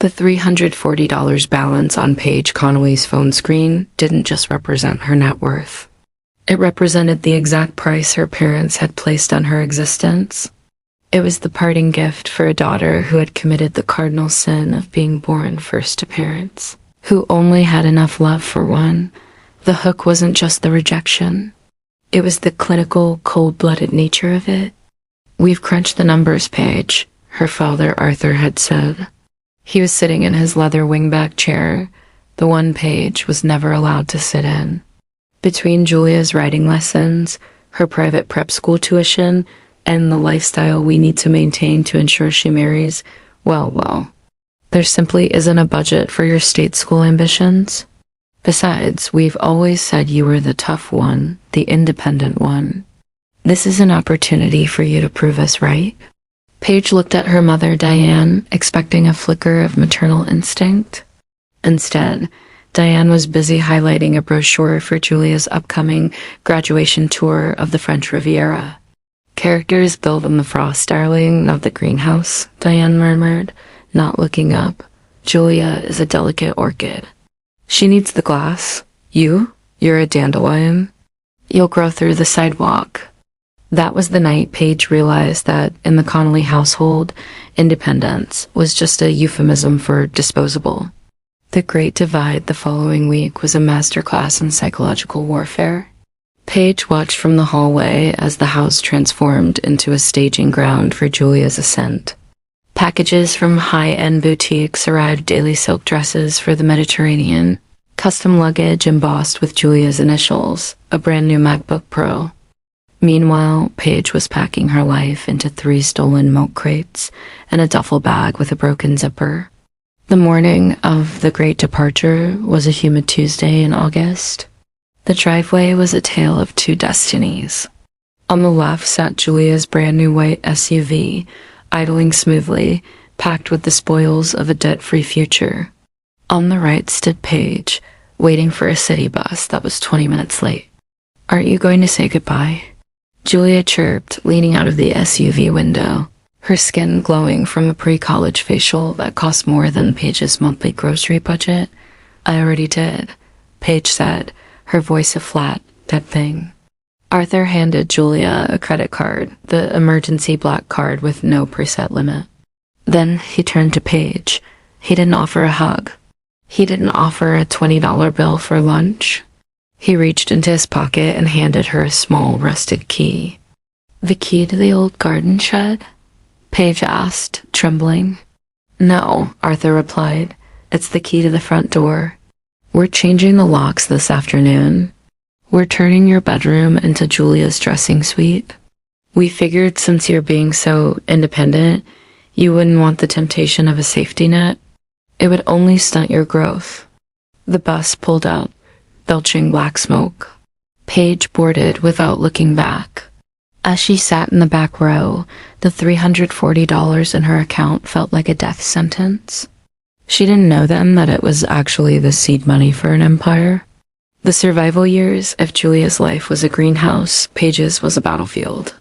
The $340 balance on Paige Connolly's phone screen didn't just represent her net worth. It represented the exact price her parents had placed on her existence. It was the parting gift for a daughter who had committed the cardinal sin of being born first to parents, who only had enough love for one. The hook wasn't just the rejection. It was the clinical, cold-blooded nature of it. "We've crunched the numbers, Paige," her father Arthur had said. He was sitting in his leather wingback chair, the one Paige was never allowed to sit in. Between Julia's writing lessons, her private prep school tuition, and the lifestyle we need to maintain to ensure she marries, well, there simply isn't a budget for your state school ambitions. Besides, we've always said you were the tough one, the independent one. This is an opportunity for you to prove us right." Paige looked at her mother, Diane, expecting a flicker of maternal instinct. Instead, Diane was busy highlighting a brochure for Julia's upcoming graduation tour of the French Riviera. "Characters built on the frost, darling, not the greenhouse," Diane murmured, not looking up. "Julia is a delicate orchid. She needs the glass. You're a dandelion. You'll grow through the sidewalk." That was the night Paige realized that in the Connolly household, independence was just a euphemism for disposable. The Great Divide the following week was a masterclass in psychological warfare. Paige watched from the hallway as the house transformed into a staging ground for Julia's ascent. Packages from high-end boutiques arrived, daily silk dresses for the Mediterranean, custom luggage embossed with Julia's initials, a brand new MacBook Pro. Meanwhile, Paige was packing her life into 3 stolen milk crates and a duffel bag with a broken zipper. The morning of the great departure was a humid Tuesday in August. The driveway was a tale of 2 destinies. On the left sat Julia's brand new white SUV, idling smoothly, packed with the spoils of a debt-free future. On the right stood Paige, waiting for a city bus that was 20 minutes late. "Aren't you going to say goodbye?" Julia chirped, leaning out of the SUV window, her skin glowing from a pre-college facial that cost more than Paige's monthly grocery budget. "I already did," Paige said, her voice a flat, dead thing. Arthur handed Julia a credit card, the emergency black card with no preset limit. Then he turned to Paige. He didn't offer a hug. He didn't offer a $20 bill for lunch. He reached into his pocket and handed her a small rusted key. "The key to the old garden shed?" Paige asked, trembling. "No," Arthur replied. "It's the key to the front door. We're changing the locks this afternoon. We're turning your bedroom into Julia's dressing suite. We figured since you're being so independent, you wouldn't want the temptation of a safety net. It would only stunt your growth." The bus pulled out, belching black smoke. Paige boarded without looking back. As she sat in the back row, the $340 in her account felt like a death sentence. She didn't know then that it was actually the seed money for an empire. The survival years of Julia's life was a greenhouse, Paige's was a battlefield.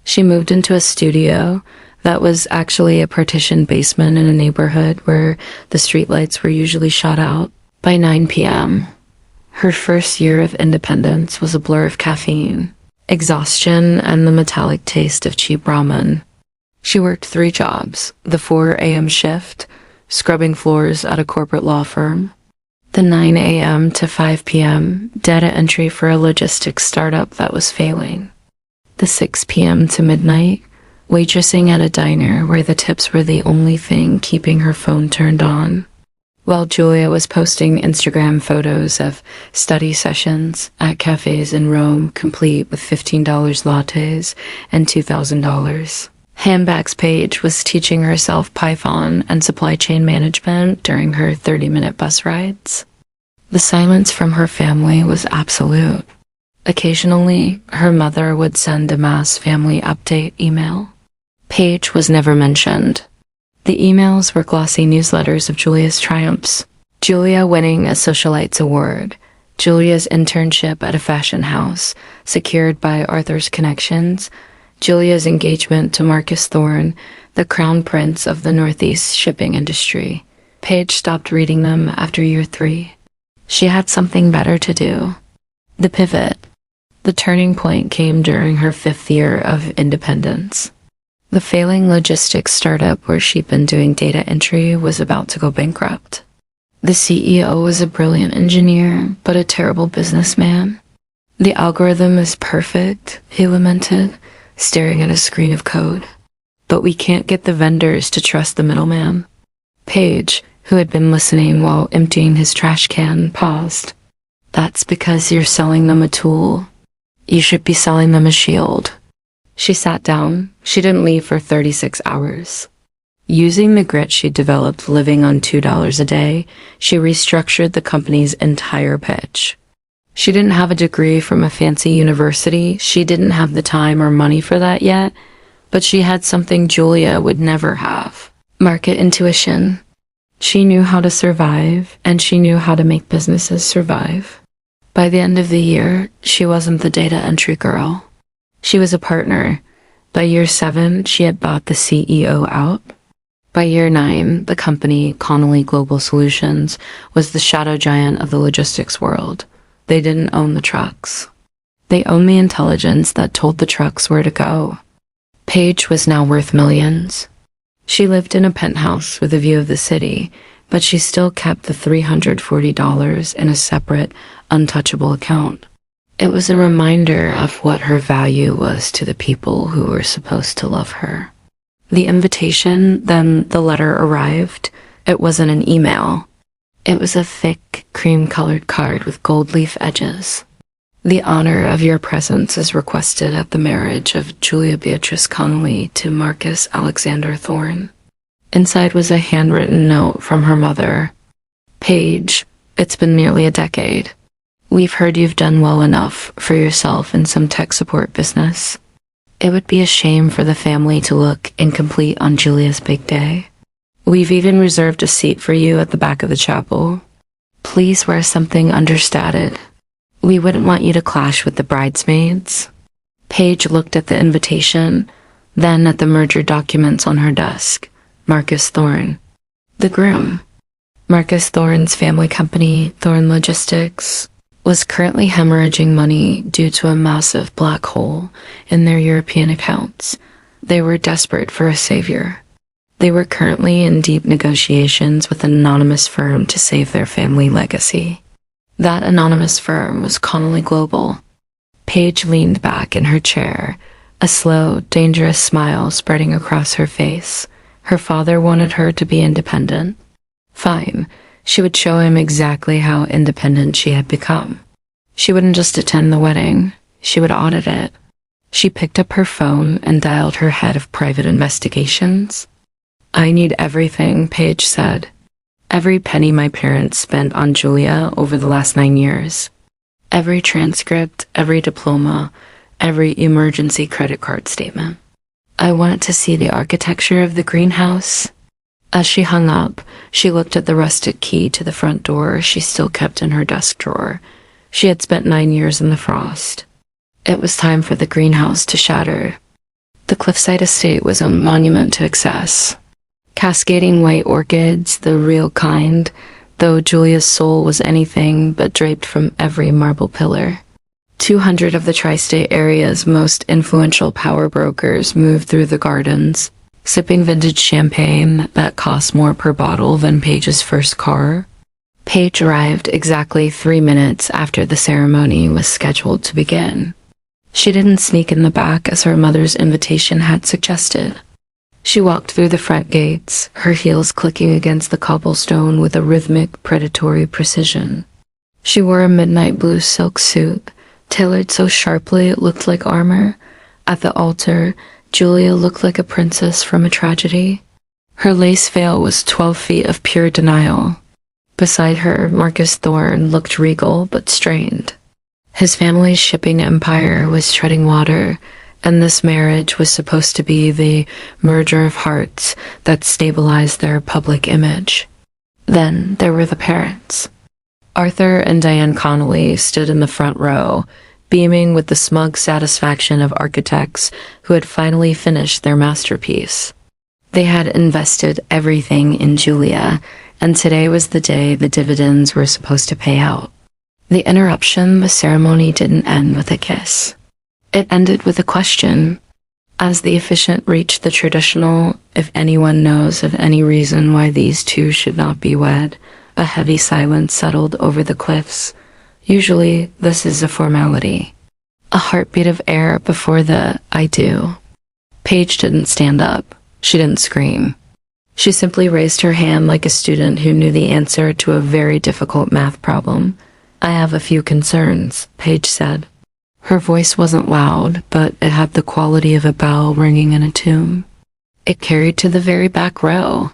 She moved into a studio that was actually a partitioned basement in a neighborhood where the streetlights were usually shot out by 9 p.m. Her first year of independence was a blur of caffeine, exhaustion, and the metallic taste of cheap ramen. She worked 3 jobs, the 4 a.m. shift, scrubbing floors at a corporate law firm, the 9 a.m. to 5 p.m. data entry for a logistics startup that was failing, the 6 p.m. to midnight waitressing at a diner where the tips were the only thing keeping her phone turned on, while Julia was posting Instagram photos of study sessions at cafes in Rome, complete with $15 lattes and $2,000. Handbags Paige was teaching herself Python and supply chain management during her 30-minute bus rides. The silence from her family was absolute. Occasionally, her mother would send a mass family update email. Paige was never mentioned. The emails were glossy newsletters of Julia's triumphs. Julia winning a Socialites Award, Julia's internship at a fashion house, secured by Arthur's connections, Julia's engagement to Marcus Thorne, the crown prince of the Northeast shipping industry. Paige stopped reading them after year 3. She had something better to do. The pivot. The turning point came during her 5th year of independence. The failing logistics startup where she'd been doing data entry was about to go bankrupt. The CEO was a brilliant engineer, but a terrible businessman. The algorithm is perfect, he lamented, staring at a screen of code. But we can't get the vendors to trust the middleman. Paige, who had been listening while emptying his trash can, paused. That's because you're selling them a tool. You should be selling them a shield. She sat down. She didn't leave for 36 hours. Using the grit she'd developed living on $2 a day, she restructured the company's entire pitch. She didn't have a degree from a fancy university. She didn't have the time or money for that yet, but she had something Julia would never have. Market intuition. She knew how to survive, and she knew how to make businesses survive. By the end of the year, she wasn't the data entry girl. She was a partner. By year 7, she had bought the CEO out. By year 9, the company, Connolly Global Solutions, was the shadow giant of the logistics world. They didn't own the trucks. They owned the intelligence that told the trucks where to go. Paige was now worth millions. She lived in a penthouse with a view of the city, but she still kept the $340 in a separate, untouchable account. It was a reminder of what her value was to the people who were supposed to love her. The invitation, then the letter arrived. It wasn't an email. It was a thick, cream-colored card with gold leaf edges. The honor of your presence is requested at the marriage of Julia Beatrice Connolly to Marcus Alexander Thorne. Inside was a handwritten note from her mother. Paige, it's been nearly a decade. We've heard you've done well enough for yourself in some tech support business. It would be a shame for the family to look incomplete on Julia's big day. We've even reserved a seat for you at the back of the chapel. Please wear something understated. We wouldn't want you to clash with the bridesmaids. Paige looked at the invitation, then at the merger documents on her desk. Marcus Thorne. The groom. Marcus Thorne's family company, Thorne Logistics, was currently hemorrhaging money due to a massive black hole in their European accounts. They were desperate for a savior. They were currently in deep negotiations with an anonymous firm to save their family legacy. That anonymous firm was Connolly Global. Paige leaned back in her chair, a slow, dangerous smile spreading across her face. Her father wanted her to be independent. Fine, she would show him exactly how independent she had become. She wouldn't just attend the wedding, she would audit it. She picked up her phone and dialed her head of private investigations. I need everything, Paige said. Every penny my parents spent on Julia over the last 9 years. Every transcript, every diploma, every emergency credit card statement. I wanted to see the architecture of the greenhouse. As she hung up, she looked at the rustic key to the front door she still kept in her desk drawer. She had spent 9 years in the frost. It was time for the greenhouse to shatter. The cliffside estate was a monument to excess. Cascading white orchids, the real kind, though Julia's soul was anything but draped from every marble pillar. 200 of the tri-state area's most influential power brokers moved through the gardens, sipping vintage champagne that cost more per bottle than Paige's first car. Paige arrived exactly 3 minutes after the ceremony was scheduled to begin. She didn't sneak in the back as her mother's invitation had suggested. She walked through the front gates, her heels clicking against the cobblestone with a rhythmic, predatory precision. She wore a midnight blue silk suit, tailored so sharply it looked like armor. At the altar, Julia looked like a princess from a tragedy. Her lace veil was 12 feet of pure denial. Beside her, Marcus Thorne looked regal but strained. His family's shipping empire was treading water, and this marriage was supposed to be the merger of hearts that stabilized their public image. Then there were the parents. Arthur and Diane Connolly stood in the front row, beaming with the smug satisfaction of architects who had finally finished their masterpiece. They had invested everything in Julia, and today was the day the dividends were supposed to pay out. The interruption, the ceremony didn't end with a kiss. It ended with a question. As the officiant reached the traditional, if anyone knows of any reason why these two should not be wed, a heavy silence settled over the cliffs. Usually, this is a formality. A heartbeat of air before the I do. Paige didn't stand up. She didn't scream. She simply raised her hand like a student who knew the answer to a very difficult math problem. I have a few concerns, Paige said. Her voice wasn't loud, but it had the quality of a bell ringing in a tomb. It carried to the very back row.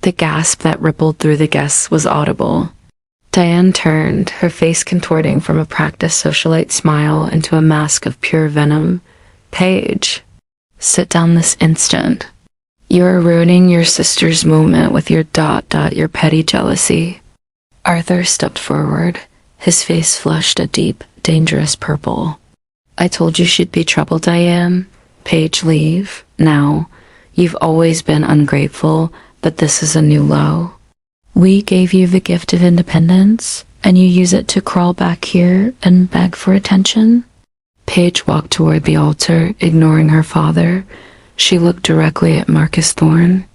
The gasp that rippled through the guests was audible. Diane turned, her face contorting from a practiced socialite smile into a mask of pure venom. Paige, sit down this instant. You're ruining your sister's moment with your your petty jealousy. Arthur stepped forward, his face flushed a deep, dangerous purple. I told you she'd be trouble, Diane. Paige, leave. Now. You've always been ungrateful, but this is a new low. We gave you the gift of independence, and you use it to crawl back here and beg for attention? Paige walked toward the altar, ignoring her father. She looked directly at Marcus Thorne.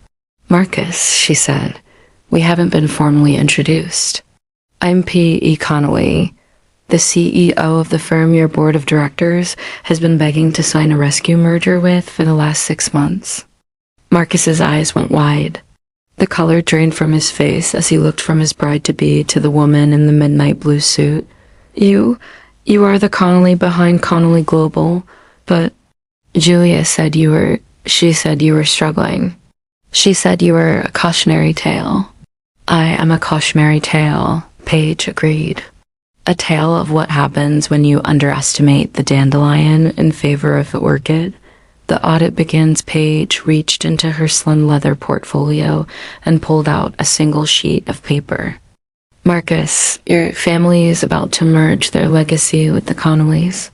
Marcus, she said, we haven't been formally introduced. I'm P.E. Connolly. The CEO of the firm your board of directors has been begging to sign a rescue merger with for the last 6 months. Marcus's eyes went wide. The color drained from his face as he looked from his bride-to-be to the woman in the midnight blue suit. You are the Connolly behind Connolly Global, but Julia said she said you were struggling. She said you were a cautionary tale. I am a cautionary tale, Paige agreed. A tale of what happens when you underestimate the dandelion in favor of the orchid. The audit begins. Paige reached into her slim leather portfolio and pulled out a single sheet of paper. Marcus, your family is about to merge their legacy with the Connollys.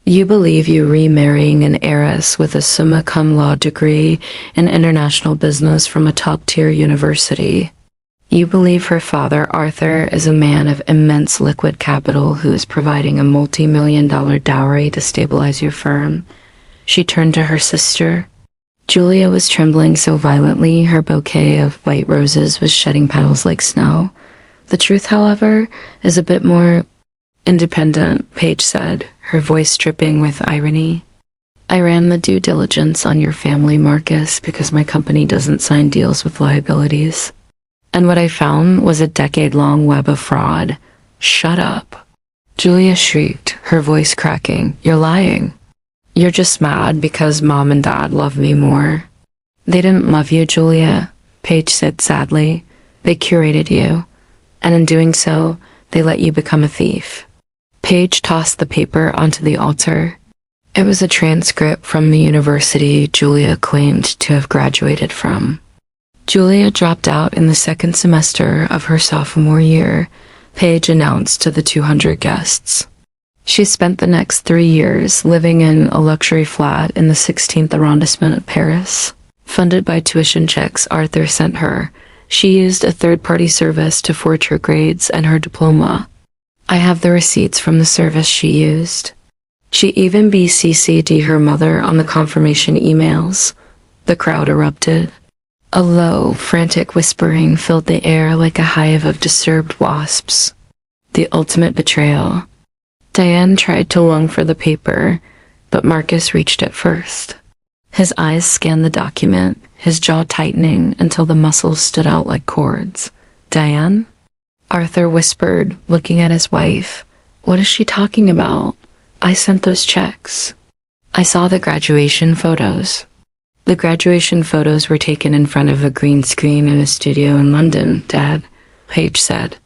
You believe you're remarrying an heiress with a summa cum laude degree in international business from a top-tier university. You believe her father, Arthur, is a man of immense liquid capital who is providing a multi-million-dollar dowry to stabilize your firm. She turned to her sister. Julia was trembling so violently her bouquet of white roses was shedding petals like snow. The truth, however, is a bit more independent, Paige said, her voice dripping with irony. I ran the due diligence on your family, Marcus, because my company doesn't sign deals with liabilities. And what I found was a decade-long web of fraud. Shut up. Julia shrieked, her voice cracking. You're lying. You're just mad because Mom and Dad love me more. They didn't love you, Julia, Paige said sadly. They curated you, and in doing so, they let you become a thief. Paige tossed the paper onto the altar. It was a transcript from the university Julia claimed to have graduated from. Julia dropped out in the second semester of her sophomore year, Paige announced to the 200 guests. She spent the next 3 years living in a luxury flat in the 16th arrondissement of Paris. Funded by tuition checks Arthur sent her, she used a third-party service to forge her grades and her diploma. I have the receipts from the service she used. She even BCC'd her mother on the confirmation emails. The crowd erupted. A low, frantic whispering filled the air like a hive of disturbed wasps. The ultimate betrayal. Diane tried to long for the paper, but Marcus reached it first. His eyes scanned the document, his jaw tightening until the muscles stood out like cords. Diane? Arthur whispered, looking at his wife. What is she talking about? I sent those checks. I saw the graduation photos. The graduation photos were taken in front of a green screen in a studio in London, Dad, Paige said.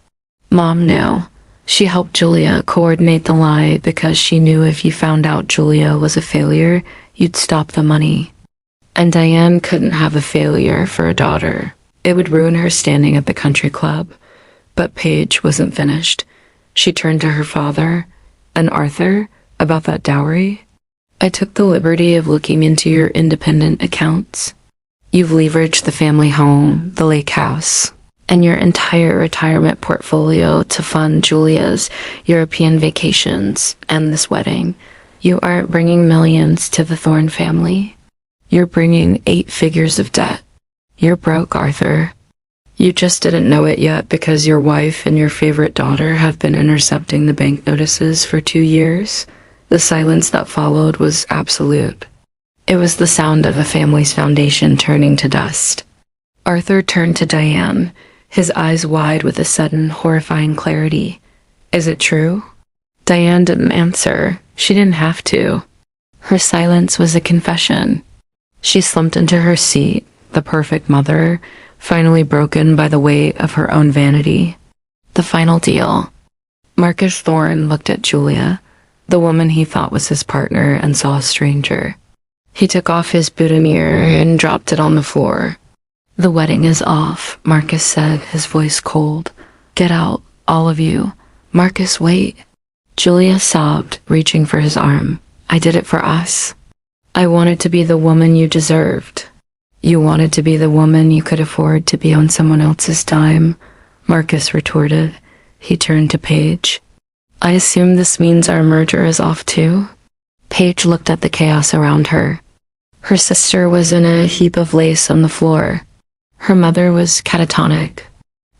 Mom knew. She helped Julia coordinate the lie because she knew if you found out Julia was a failure, you'd stop the money. And Diane couldn't have a failure for a daughter. It would ruin her standing at the country club. But Paige wasn't finished. She turned to her father. And Arthur? About that dowry? I took the liberty of looking into your independent accounts. You've leveraged the family home, the lake house, and your entire retirement portfolio to fund Julia's European vacations and this wedding. You aren't bringing millions to the Thorne family. You're bringing 8 figures of debt. You're broke, Arthur. You just didn't know it yet because your wife and your favorite daughter have been intercepting the bank notices for 2 years. The silence that followed was absolute. It was the sound of a family's foundation turning to dust. Arthur turned to Diane, his eyes wide with a sudden, horrifying clarity. Is it true? Diane didn't answer. She didn't have to. Her silence was a confession. She slumped into her seat, the perfect mother, finally broken by the weight of her own vanity. The final deal. Marcus Thorne looked at Julia, the woman he thought was his partner, and saw a stranger. He took off his boutonniere and dropped it on the floor. The wedding is off, Marcus said, his voice cold. Get out, all of you. Marcus, wait. Julia sobbed, reaching for his arm. I did it for us. I wanted to be the woman you deserved. You wanted to be the woman you could afford to be on someone else's dime, Marcus retorted. He turned to Paige. I assume this means our merger is off too? Paige looked at the chaos around her. Her sister was in a heap of lace on the floor. Her mother was catatonic.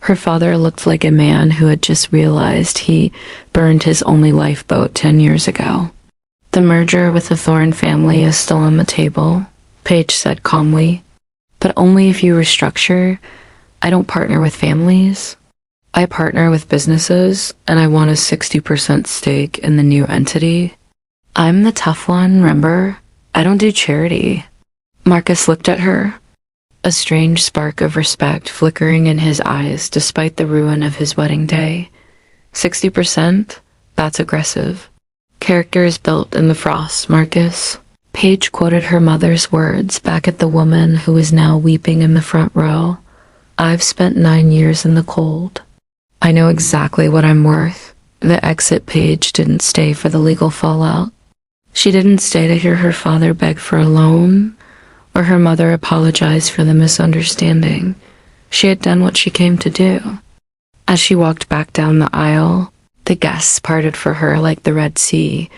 Her father looked like a man who had just realized he burned his only lifeboat 10 years ago. The merger with the Thorne family is still on the table, Paige said calmly. But only if you restructure. I don't partner with families. I partner with businesses, and I want a 60% stake in the new entity. I'm the tough one, remember? I don't do charity. Marcus looked at her, a strange spark of respect flickering in his eyes despite the ruin of his wedding day. 60%? That's aggressive. Character is built in the frost, Marcus. Paige quoted her mother's words back at the woman who was now weeping in the front row. I've spent 9 years in the cold. I know exactly what I'm worth. The exit page didn't stay for the legal fallout. She didn't stay to hear her father beg for a loan, or her mother apologize for the misunderstanding. She had done what she came to do. As she walked back down the aisle, the guests parted for her like the Red Sea.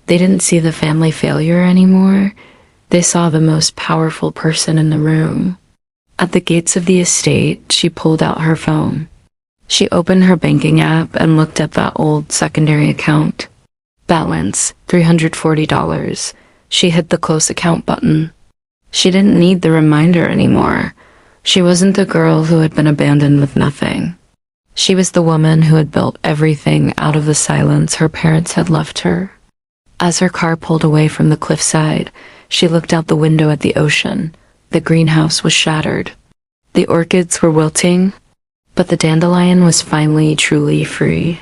They didn't see the family failure anymore. They saw the most powerful person in the room. At the gates of the estate, she pulled out her phone. She opened her banking app and looked at that old secondary account. Balance, $340. She hit the close account button. She didn't need the reminder anymore. She wasn't the girl who had been abandoned with nothing. She was the woman who had built everything out of the silence her parents had left her. As her car pulled away from the cliffside, she looked out the window at the ocean. The greenhouse was shattered. The orchids were wilting, but the dandelion was finally truly free.